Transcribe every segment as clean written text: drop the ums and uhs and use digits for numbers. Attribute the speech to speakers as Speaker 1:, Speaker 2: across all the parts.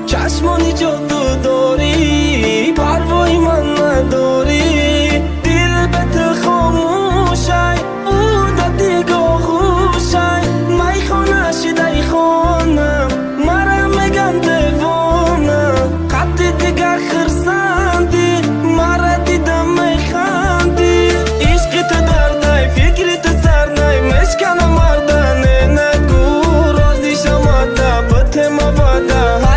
Speaker 1: چشمانی جادو داری پروایی من نداری دل به تو خاموشای او دا دیگه خوشای مای خانه شده خانم مرا میگن دیوانم قطع دیگه خرسندی مرا دیدم میخندی عشق تو دردای فکری تو سرنای مشکنم مردانه نگو رازی شماده بطه مواده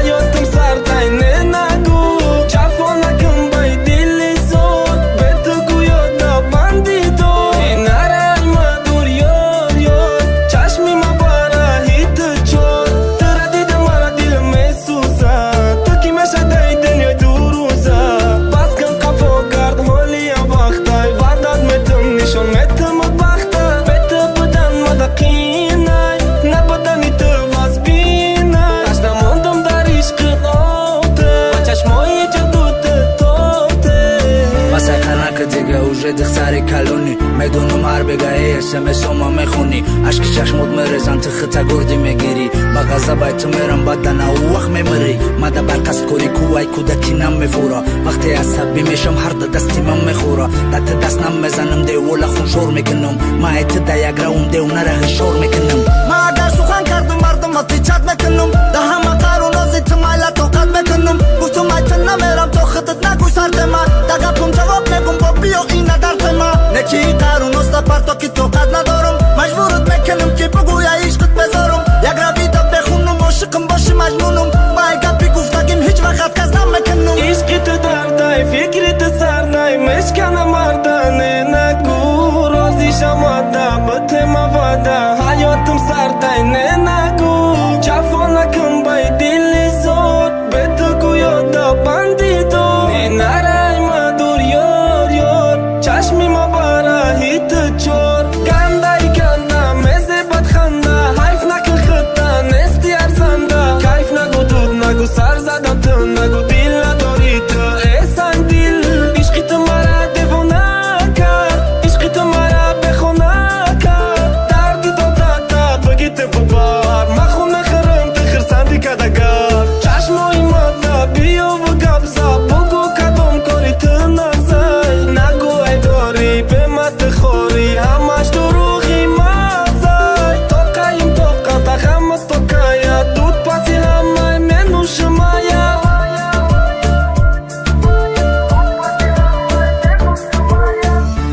Speaker 2: دختر کلونی میدونم هر بگاهی اسمس ما میخونی عشق چشمت میرزن تختا گردی میگیری با غضب تو میرم بدن او وقت میمری مده برقصد کوری کوای کودکی نم میفورا وقتی عصبی میشم هر دستی من میخورا دت دست نم میزنم دیولا خون شور میکنم ما ایت دیگ راوم دیو نره شور میکنم
Speaker 3: ما اگر سخن کردم مردم ما تیچت میکنم ده همه قرون ازی تو مایلا توقت میکنم گفتم ایت نمیرم تو خودت نگو سرد من دقا پم جواب میگم با بیا این درد ما نکی قرون است پرتو که توقت ندارم مجبورت میکنم که بگوی عشقت بذارم یک رویدا بخونم عاشقم باشی مجنونم با گپی گفتگیم هیچ وقت کس نمیکنم
Speaker 1: عشق تو دردای فکری تو سرنای مشکنم مردانه نگو رازی شماده بطه مواده حیاتم سردای نگو جفا نکن بای دل زور به تو گویادا بندی دو نرای مدور یار یار چشمی ما برای تو چور گندای گنده مزه بدخنده حیف نکن خطه نستی ارزنده کیف نگو دود نگو سر زدم تو نگو دل نداری تو احسان دل عشقی تو مرا دیوانه کرد عشقی تو مرا بخونه کرد دردی داده بگی تو ببار مخونه خرم تو خرسندی کدگر چشمای ماده بیا و گبزا بگو کدام کاری تو نزای نگو ای داری به مت خوری همش دروغی مزای تو قیم تو قطع خمت تو کایا دود پسی همه منو شمایا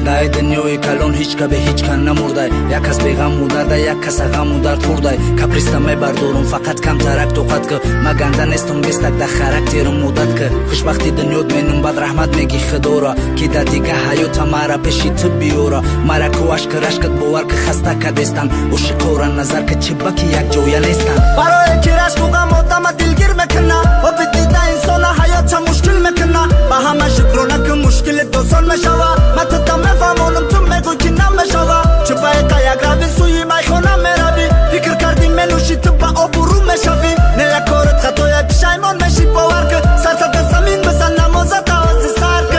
Speaker 2: دای دنیوی کلون هیچ که به هیچ کن نمورده یک کس بیغم و درده یک کس غم و درد خورده کپریستا میبردارم فقط کم ترک توقت که ما گنده نیستم بیستک ده خرکتیرم مدت که خوشبختی دنیات مینم بد رحمت میگی خدورا که در دیگه حیات مرا پیشی تو بیورا مرا که عشق رشکت باور که خسته کدیستن و شکورا نظر که چی بکی یک جویا نیستن
Speaker 3: برای که رشک و غم آدم دلگیر میکنه و به دیده انسان حیات چه مشکل میکنه با همه شکرانه که مشکل دوستان میشوه من تو تا میفهمونم تو میگو که نمیشوه چه باید یک روی سوی میخونه میروی فکر کردی منوشی تو با آبرو میشوی نه یک کارت خطای پشیمان میشی باور که سر تا زمین بزن نمازت آوازی سر که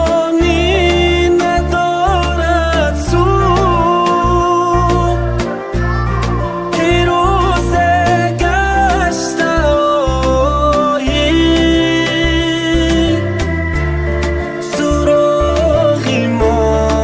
Speaker 1: پشیمانی ندارد سود که روز گشته آیی سراغی ما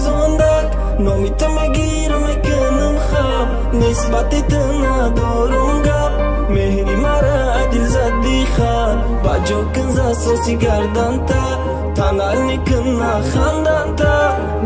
Speaker 1: زندک نامی تو میگیر میکنم خواب نسبتی تو ندارم گپ مهری مرا دل زدی خواب با جو کنزا سوسی گردن تا تنال نکنه خاندن تا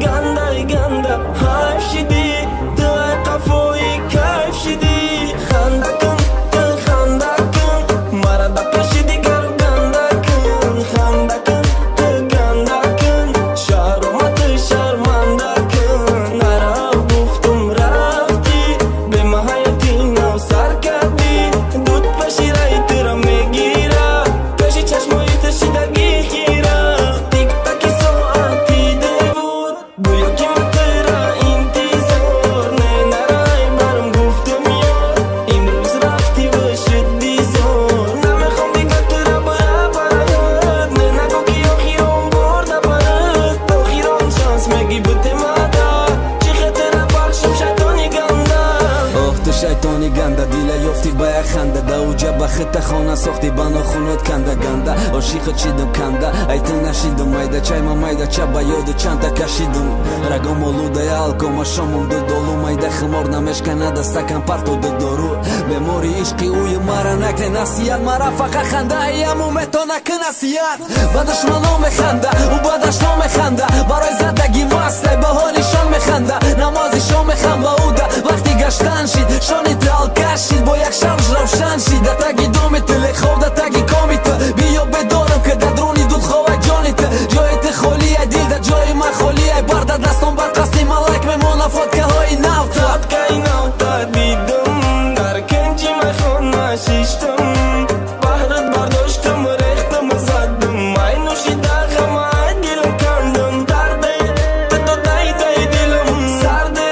Speaker 1: گندای گنده حیف شدی تو ای قفوی کیف شدی خنده کن تو خنده کن مرا دا پشیدی گرو گنده کن خنده کن تو گنده کن شهرما تو شرمنده کن نرا گفتم رفتی به محیطی نو سر کردی دود پشیرای تو را میگیره پشی چشمای تو شیدگی خیره تیک تاکی ساعتی دیور گویا که من تو را انتظار نه نرای برم گفتم یار امروز رفتی و شدی زور نمیخوام دیگه تو را باید برد نه نگو که آخیرم برده برد آخیرم شانس میگی بوده مادا چی خطر بخشم شیطانی گنده
Speaker 2: آخ تو شیطانی گنده دیله یافتی با یک خنده دا اوجا با خط خانه ساختی بنا خونت کنده گنده عاشق چیدم کنده ای تو نشیدم مایده چای ما مایده چه با یادو چند تا کشیدم رگم آلوده الکو شامم دو دولو مایده خمار نمشکنه دستکم پرتو دو دارو بموری عشقی اوی مرا نکن نصیحت مرا فقط خنده ایمو متو نکن نصیحت بعدش منو میخنده او بعدش نو میخنده برای زدگی مسته به حالیشان میخنده نمازیشان میخنده او ده وقتی گشتن شید شانی تل کشید با یک شمش روشن شید ده تگی دومی تلی خواب ده تگی کامی تو بیا بدارم که ده درونی دود خواه جانی تو جای تو خالی ای دیل ده جای من خالی ای برده دستان برقصی ملک میمونه فاتکه های نو تا
Speaker 1: فاتکه نو تا دیدم در کنجی میخونه شیشتم بهرت برداشتم ریختم زدم ای نوشیده غم ای دلم کندم درده تو دای دای دلم سرده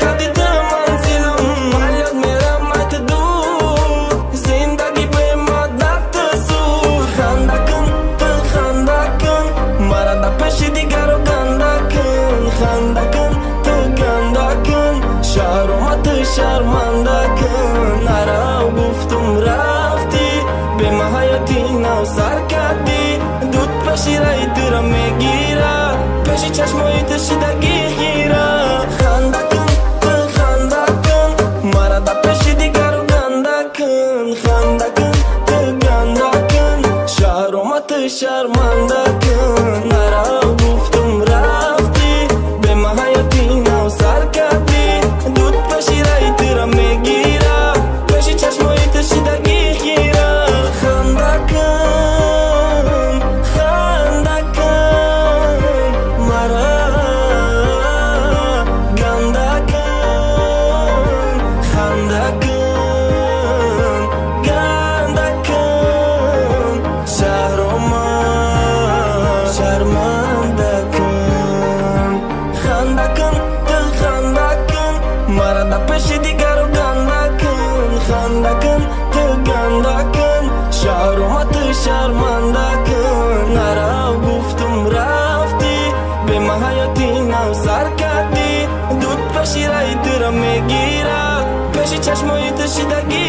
Speaker 1: کدی تو منزلم من یاد میرم ای تو دور زندگی به مدت تو سور خنده کن تو خنده کن مرا دا پیش دیگر رو گنده کن خنده کن تو گنده کن شهرما تو شرمنده کن نرا گفتم رفتی به محیطی نو سر کردی دود پشیرای تو را میگیره پیشی چشمای تو شیدگی خیره خنده کن تو خنده کن مرا دا پیش دیگر رو گنده کن خنده کن تو گنده کن شهرما تو شرمنده کن نرا گفتم رفتی به محیطی نو سر کردی دود پشیرای تو را میگیره پیشی چشمای تو شیدگی خیره خنده کن خنده کن مرا گنده کن خنده کن گنده کن شهرما شرمنده کن خنده کن تو خنده کن مرا دا پیش دیگر رو گنده کن خنده کن تو گنده کن شهرما تو شرمنده کن نرا گفتم رفتی به محیطی نو سر کردی دود پشیرای تو را میگیره پیشی چشمای تو شیدگی